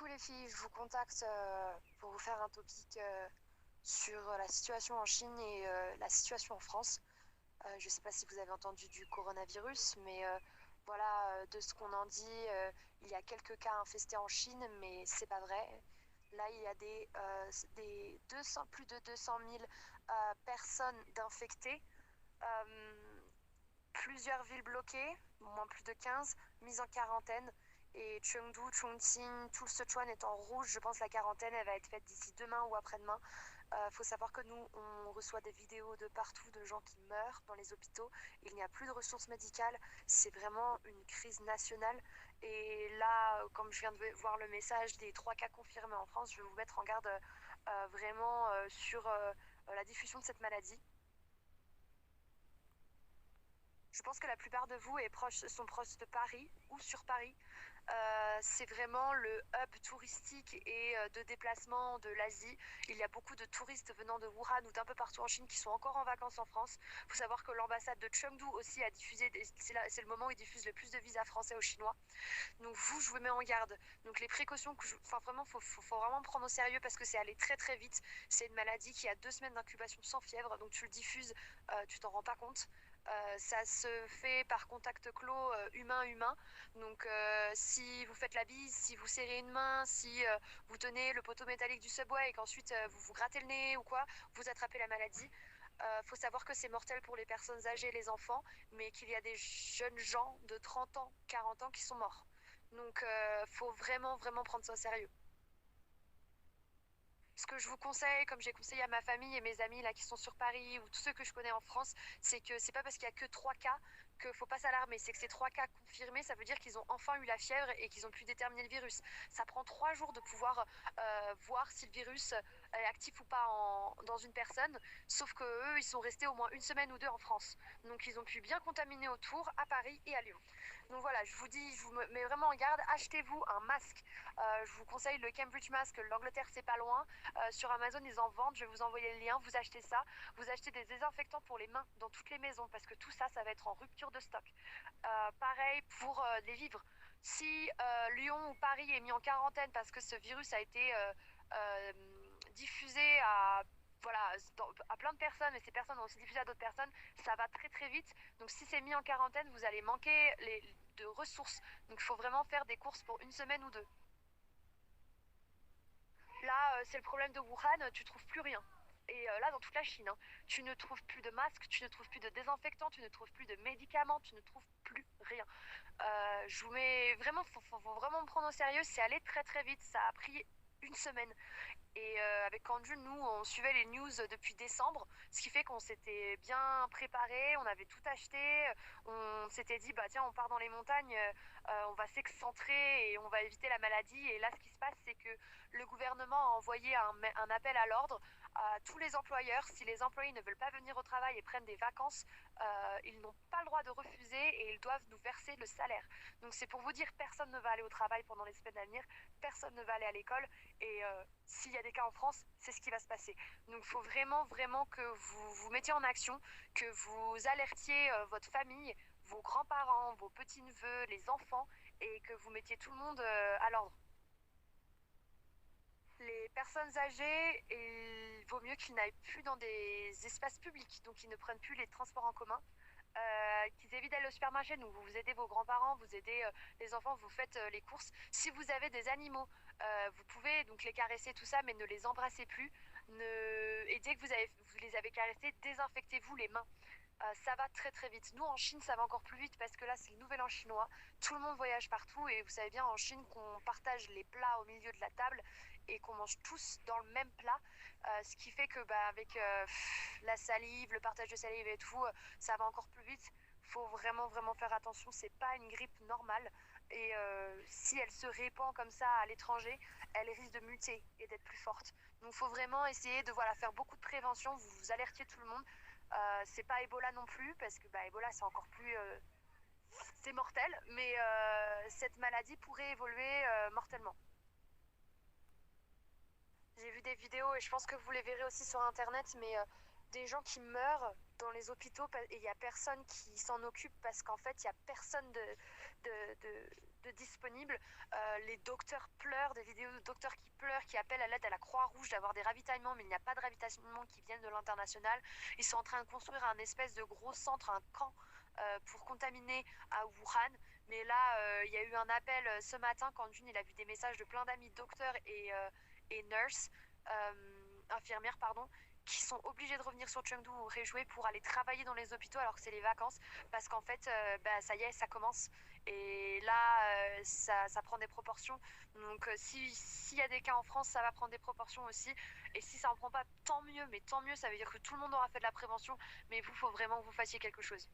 Coucou les filles, je vous contacte pour vous faire un topic sur la situation en Chine et la situation en France. Je ne sais pas si vous avez entendu du coronavirus, mais voilà, de ce qu'on en dit, il y a quelques cas infestés en Chine, mais c'est pas vrai. Là, il y a des 200, plus de 200 000 personnes d'infectées, euh, plusieurs villes bloquées, au moins plus de 15, mises en quarantaine. Et Chengdu, Chongqing, tout le Sichuan est en rouge. Je pense que la quarantaine, elle va être faite d'ici demain ou après-demain. Faut savoir que nous, on reçoit des vidéos de partout de gens qui meurent dans les hôpitaux. Il n'y a plus de ressources médicales. C'est vraiment une crise nationale. Et là, comme je viens de voir le message des 3 cas confirmés en France, je vais vous mettre en garde vraiment sur la diffusion de cette maladie. Je pense que la plupart de vous sont proches de Paris ou sur Paris. C'est vraiment le hub touristique et de déplacement de l'Asie. Il y a beaucoup de touristes venant de Wuhan ou d'un peu partout en Chine qui sont encore en vacances en France. Il faut savoir que l'ambassade de Chengdu aussi a diffusé, c'est le moment où ils diffusent le plus de visas français aux Chinois. Donc vous, je vous mets en garde. Donc les précautions, enfin vraiment, faut vraiment prendre au sérieux parce que c'est allé très très vite. C'est une maladie qui a 2 semaines d'incubation sans fièvre, donc tu le diffuses, tu t'en rends pas compte. Ça se fait par contact clos humain-humain. Donc si vous faites la bise, si vous serrez une main, si vous tenez le poteau métallique du subway et qu'ensuite vous vous grattez le nez ou quoi, vous attrapez la maladie. Faut savoir que c'est mortel pour les personnes âgées et les enfants, mais qu'il y a des jeunes gens de 30 ans, 40 ans qui sont morts. Donc faut vraiment vraiment prendre ça au sérieux. Ce que je vous conseille, comme j'ai conseillé à ma famille et mes amis là qui sont sur Paris ou tous ceux que je connais en France, c'est que c'est pas parce qu'il y a que 3 cas qu'il faut pas s'alarmer. C'est que ces 3 cas confirmés, ça veut dire qu'ils ont enfin eu la fièvre et qu'ils ont pu déterminer le virus. Ça prend 3 jours de pouvoir voir si le virus est actif ou pas dans une personne. Sauf que eux, ils sont restés au moins une semaine ou deux en France. Donc ils ont pu bien contaminer autour à Paris et à Lyon. Donc voilà, je vous dis, je vous mets vraiment en garde, achetez-vous un masque. Je vous conseille le Cambridge Mask, l'Angleterre c'est pas loin. Sur Amazon, ils en vendent. Je vais vous envoyer le lien. Vous achetez ça. Vous achetez des désinfectants pour les mains dans toutes les maisons parce que tout ça, ça va être en rupture de stock. Pareil pour les vivres. Si Lyon ou Paris est mis en quarantaine parce que ce virus a été euh, diffusé voilà, à plein de personnes, et ces personnes ont aussi diffusé à d'autres personnes, ça va très très vite. Donc si c'est mis en quarantaine, vous allez manquer de ressources. Donc il faut vraiment faire des courses pour une semaine ou deux. Là, c'est le problème de Wuhan, tu trouves plus rien. Et là, dans toute la Chine, hein, tu ne trouves plus de masques, tu ne trouves plus de désinfectants, tu ne trouves plus de médicaments, tu ne trouves plus rien. Je vous mets vraiment, faut vraiment me prendre au sérieux, c'est allé très très vite, ça a pris une semaine. Et avec Andrew, nous, on suivait les news depuis décembre, ce qui fait qu'on s'était bien préparé, on avait tout acheté, on s'était dit, bah tiens, on part dans les montagnes, on va s'excentrer et on va éviter la maladie. Et là, ce qui se passe, c'est que le gouvernement a envoyé un appel à l'ordre à tous les employeurs. Si les employés ne veulent pas venir au travail et prennent des vacances, ils n'ont pas le droit de refuser et ils doivent nous verser le salaire. Donc c'est pour vous dire, personne ne va aller au travail pendant les semaines à venir, personne ne va aller à l'école. Et s'il y a des cas en France, c'est ce qui va se passer. Donc il faut vraiment, vraiment que vous vous mettiez en action, que vous alertiez votre famille, vos grands-parents, vos petits-neveux, les enfants, et que vous mettiez tout le monde à l'ordre. Les personnes âgées, il vaut mieux qu'ils n'aillent plus dans des espaces publics, donc ils ne prennent plus les transports en commun. Qu'ils évitent d'aller au supermarché, donc vous aidez vos grands-parents, vous aidez les enfants, vous faites les courses. Si vous avez des animaux, vous pouvez donc les caresser, tout ça, mais ne les embrassez plus. Et dès que vous les avez caressés, désinfectez-vous les mains. Ça va très très vite. Nous en Chine, ça va encore plus vite parce que là, c'est le nouvel an chinois. Tout le monde voyage partout et vous savez bien en Chine qu'on partage les plats au milieu de la table et qu'on mange tous dans le même plat. Ce qui fait que bah, avec la salive, le partage de salive et tout, ça va encore plus vite. Faut vraiment vraiment faire attention. C'est pas une grippe normale. Et si elle se répand comme ça à l'étranger, elle risque de muter et d'être plus forte. Donc il faut vraiment essayer de voilà, faire beaucoup de prévention. Vous alertiez tout le monde. C'est pas Ebola non plus, parce que bah, Ebola c'est encore plus. C'est mortel, mais cette maladie pourrait évoluer mortellement. J'ai vu des vidéos et je pense que vous les verrez aussi sur internet, mais des gens qui meurent dans les hôpitaux et il n'y a personne qui s'en occupe parce qu'en fait il n'y a personne de disponibles. Les docteurs pleurent, des vidéos de docteurs qui pleurent, qui appellent à l'aide à la Croix-Rouge d'avoir des ravitaillements, mais il n'y a pas de ravitaillement qui viennent de l'international. Ils sont en train de construire un espèce de gros centre, un camp pour contaminer à Wuhan. Mais là, il y a eu un appel ce matin quand June il a vu des messages de plein d'amis docteurs et nurses, infirmières, pardon, qui sont obligés de revenir sur Chengdu ou Réjoué pour aller travailler dans les hôpitaux alors que c'est les vacances, parce qu'en fait, ça y est, ça commence. Et là, ça prend des proportions. Donc, s'il y a des cas en France, ça va prendre des proportions aussi. Et si ça en prend pas, tant mieux. Mais tant mieux, ça veut dire que tout le monde aura fait de la prévention. Mais vous, il faut vraiment que vous fassiez quelque chose.